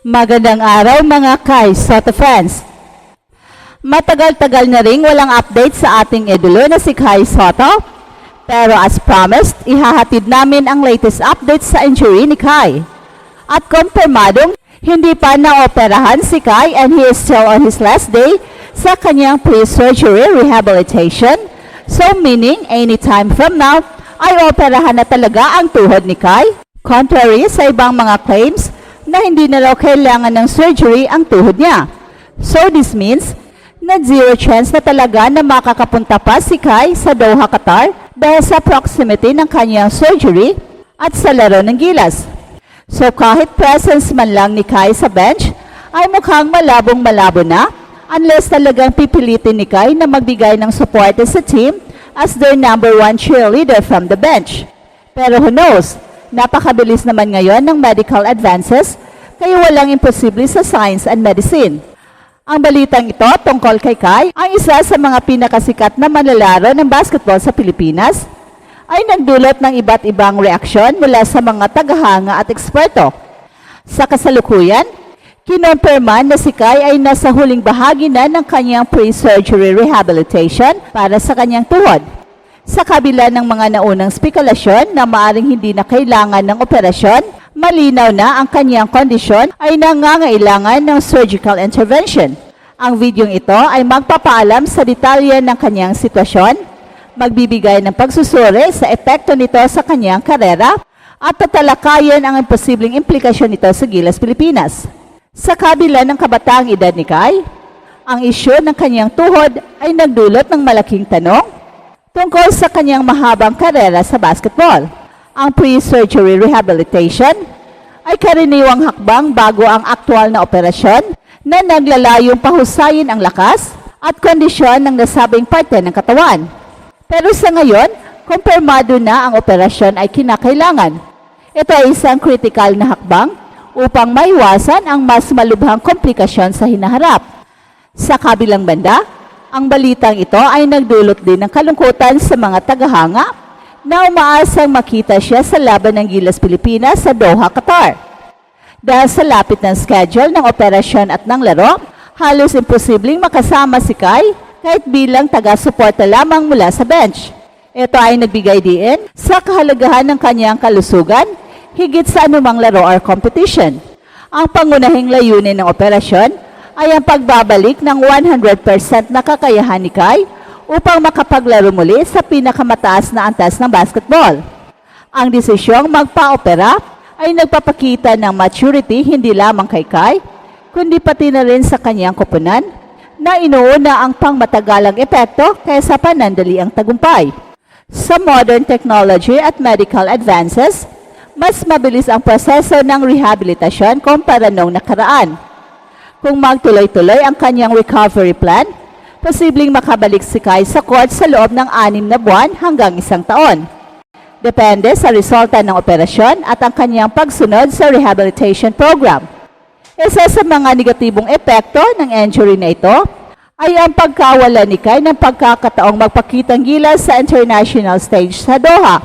Magandang araw mga Kai Soto fans. Matagal-tagal na ring walang update sa ating idolo na si Kai Soto. Pero as promised, ihahatid namin ang latest update sa injury ni Kai. At kumpirmadong hindi pa naoperahan si Kai and he is still on his last day sa kanyang pre-surgery rehabilitation. So meaning anytime from now ay operahan na talaga ang tuhod ni Kai. Contrary sa ibang mga claims na hindi na raw kailangan ng surgery ang tuhod niya. So this means na zero chance na talaga na makakapunta pa si Kai sa Doha, Qatar dahil sa proximity ng kanyang surgery at sa laro ng gilas. So kahit presence man lang ni Kai sa bench ay mukhang malabong-malabo na unless talagang pipilitin ni Kai na magbigay ng support sa team as their number one cheerleader from the bench. Pero who knows? Napakabilis naman ngayon ng medical advances, kaya walang imposible sa science and medicine. Ang balitang ito tungkol kay Kai, ang isa sa mga pinakasikat na manlalaro ng basketball sa Pilipinas, ay nagdulot ng iba't ibang reaksyon mula sa mga tagahanga at eksperto. Sa kasalukuyan, kinumpirma na si Kai ay nasa huling bahagi na ng kanyang pre-surgery rehabilitation para sa kanyang tuhod. Sa kabila ng mga naunang spekulasyon na maaring hindi na kailangan ng operasyon, malinaw na ang kanyang kondisyon ay nangangailangan ng surgical intervention. Ang videong ito ay magpapaalam sa detalye ng kanyang sitwasyon, magbibigay ng pagsusuri sa epekto nito sa kanyang karera, at tatalakayan ang imposibleng implikasyon nito sa Gilas Pilipinas. Sa kabila ng kabataang edad ni Kai, ang isyu ng kanyang tuhod ay nagdulot ng malaking tanong tungkol sa kanyang mahabang karera sa basketball. Ang pre-surgery rehabilitation ay karaniwang hakbang bago ang aktual na operasyon na naglalayong pahusayin ang lakas at kondisyon ng nasabing parte ng katawan. Pero sa ngayon, kumpirmado na ang operasyon ay kinakailangan. Ito ay isang kritikal na hakbang upang maiwasan ang mas malubhang komplikasyon sa hinaharap. Sa kabilang banda, ang balitang ito ay nagdulot din ng kalungkutan sa mga tagahanga na umaasang makita siya sa laban ng Gilas Pilipinas sa Doha, Qatar. Dahil sa lapit ng schedule ng operasyon at ng laro, halos imposibleng makasama si Kai kahit bilang taga-suporta lamang mula sa bench. Ito ay nagbigay diin sa kahalagahan ng kanyang kalusugan higit sa anumang laro or competition. Ang pangunahing layunin ng operasyon ay ang pagbabalik ng 100% na kakayahan ni Kai upang makapaglaro muli sa pinakamataas na antas ng basketball. Ang desisyong magpa-opera ay nagpapakita ng maturity hindi lamang kay Kai, kundi pati na rin sa kanyang koponan na inuuna ang pangmatagalang epekto kaysa panandaliang tagumpay. Sa modern technology at medical advances, mas mabilis ang proseso ng rehabilitasyon kumpara noong nakaraan. Kung magtuloy-tuloy ang kanyang recovery plan, posibleng makabalik si Kai sa court sa loob ng 6 na buwan hanggang 1 taon. Depende sa resulta ng operasyon at ang kanyang pagsunod sa rehabilitation program. Isa sa mga negatibong epekto ng injury na ito ay ang pagkawala ni Kai ng pagkakataong magpakitang gilas sa international stage sa Doha.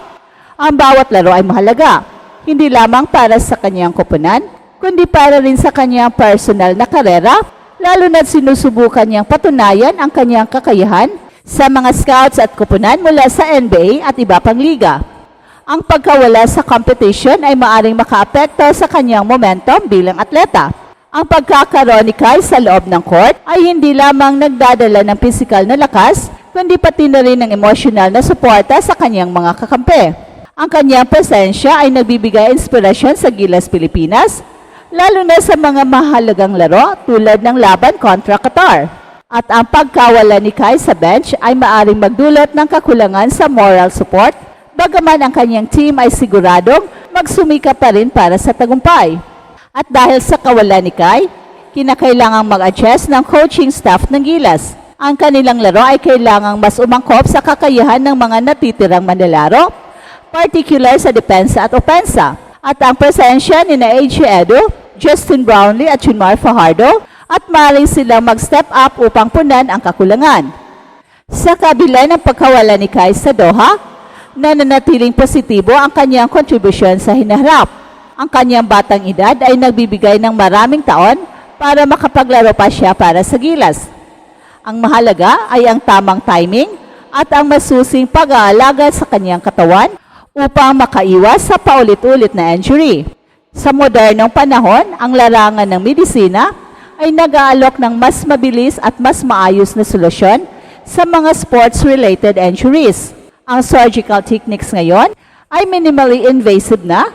Ang bawat laro ay mahalaga, hindi lamang para sa kanyang koponan, kundi para rin sa kanyang personal na karera, lalo na't sinusubukan niyang patunayan ang kanyang kakayahan sa mga scouts at koponan mula sa NBA at iba pang liga. Ang pagkawala sa competition ay maaring makaapekto sa kanyang momentum bilang atleta. Ang pagkakaroon ni Kai sa loob ng court ay hindi lamang nagdadala ng pisikal na lakas, kundi pati na rin ng emosyonal na suporta sa kanyang mga kakampi. Ang kanyang presensya ay nagbibigay inspirasyon sa Gilas Pilipinas, lalo na sa mga mahalagang laro tulad ng laban kontra Qatar. At ang pagkawala ni Kai sa bench ay maaring magdulot ng kakulangan sa moral support, bagaman ang kanyang team ay siguradong magsumika pa rin para sa tagumpay. At dahil sa kawalan ni Kai, kinakailangang mag-adjust ng coaching staff ng Gilas. Ang kanilang laro ay kailangang mas umangkop sa kakayahan ng mga natitirang manlalaro, particular sa depensa at opensa. At ang presensya ni AJ Edu, Justin Brownlee at Junmar Fajardo at maaaring silang mag-step up upang punan ang kakulangan. Sa kabila ng pagkawala ni Kai sa Doha, nananatiling positibo ang kanyang kontribusyon sa hinaharap. Ang kanyang batang edad ay nagbibigay ng maraming taon para makapaglaro pa siya para sa Gilas. Ang mahalaga ay ang tamang timing at ang masusing pag-aalaga sa kanyang katawan upang makaiwas sa paulit-ulit na injury. Sa modernong panahon, ang larangan ng medisina ay nag-aalok ng mas mabilis at mas maayos na solusyon sa mga sports-related injuries. Ang surgical techniques ngayon ay minimally invasive na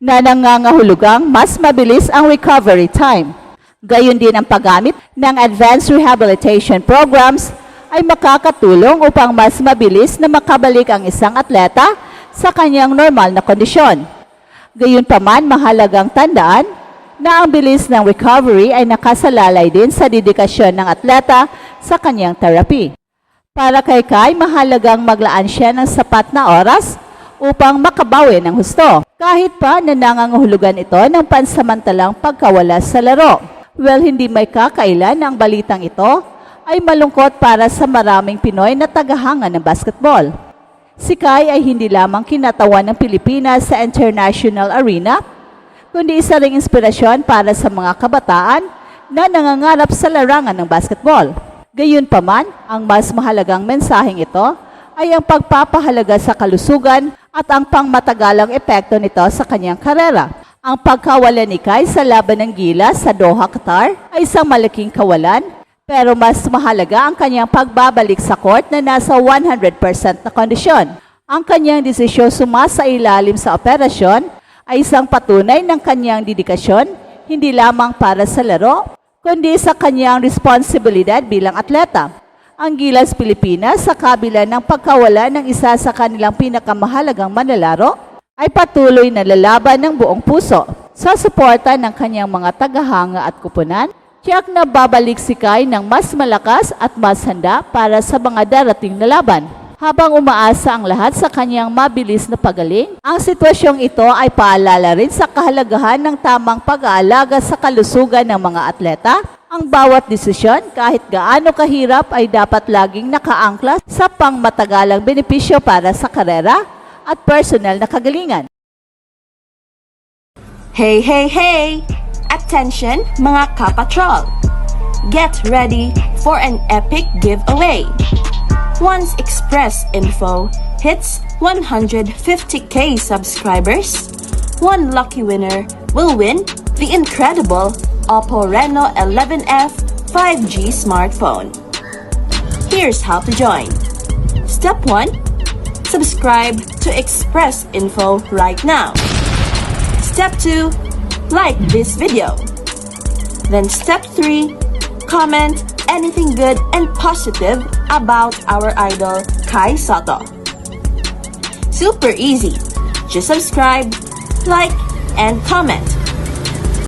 nangangahulugang mas mabilis ang recovery time. Gayon din ang paggamit ng advanced rehabilitation programs ay makakatulong upang mas mabilis na makabalik ang isang atleta sa kanyang normal na kondisyon. Gayunpaman, mahalagang tandaan na ang bilis ng recovery ay nakasalalay din sa dedikasyon ng atleta sa kanyang therapy. Para kay Kai, mahalagang maglaan siya ng sapat na oras upang makabawi ng husto, kahit pa na nangangahulugan ito ng pansamantalang pagkawala sa laro. Well, hindi may kakailan na ang balitang ito ay malungkot para sa maraming Pinoy na tagahanga ng basketball. Si Kai ay hindi lamang kinatawan ng Pilipinas sa international arena, kundi isa ring inspirasyon para sa mga kabataan na nangangarap sa larangan ng basketball. Gayunpaman, ang mas mahalagang mensaheng ito ay ang pagpapahalaga sa kalusugan at ang pangmatagalang epekto nito sa kanyang karera. Ang pagkawala ni Kai sa laban ng Gilas sa Doha, Qatar ay isang malaking kawalan, pero mas mahalaga ang kanyang pagbabalik sa court na nasa 100% na kondisyon. Ang kanyang desisyon sumasailalim sa operasyon ay isang patunay ng kanyang dedikasyon, hindi lamang para sa laro, kundi sa kanyang responsibilidad bilang atleta. Ang Gilas Pilipinas, sa kabila ng pagkawala ng isa sa kanilang pinakamahalagang manlalaro, ay patuloy na lalaban ng buong puso sa suporta ng kanyang mga tagahanga at kupunan. Tiyak na babalik si Kai ng mas malakas at mas handa para sa mga darating na laban. Habang umaasa ang lahat sa kanyang mabilis na pagaling, ang sitwasyong ito ay paalala rin sa kahalagahan ng tamang pag-aalaga sa kalusugan ng mga atleta. Ang bawat desisyon, kahit gaano kahirap, ay dapat laging nakaangkla sa pangmatagalang benepisyo para sa karera at personal na kagalingan. Hey, hey, hey! Attention mga kapatrol! Get ready for an epic giveaway! Once Express Info hits 150k subscribers, one lucky winner will win the incredible Oppo Reno 11F 5G smartphone. Here's how to join. Step 1. Subscribe to Express Info right now. Step 2. Like this video. Then step 3, comment anything good and positive about our idol Kai Sotto. Super easy. Just subscribe, like, and comment.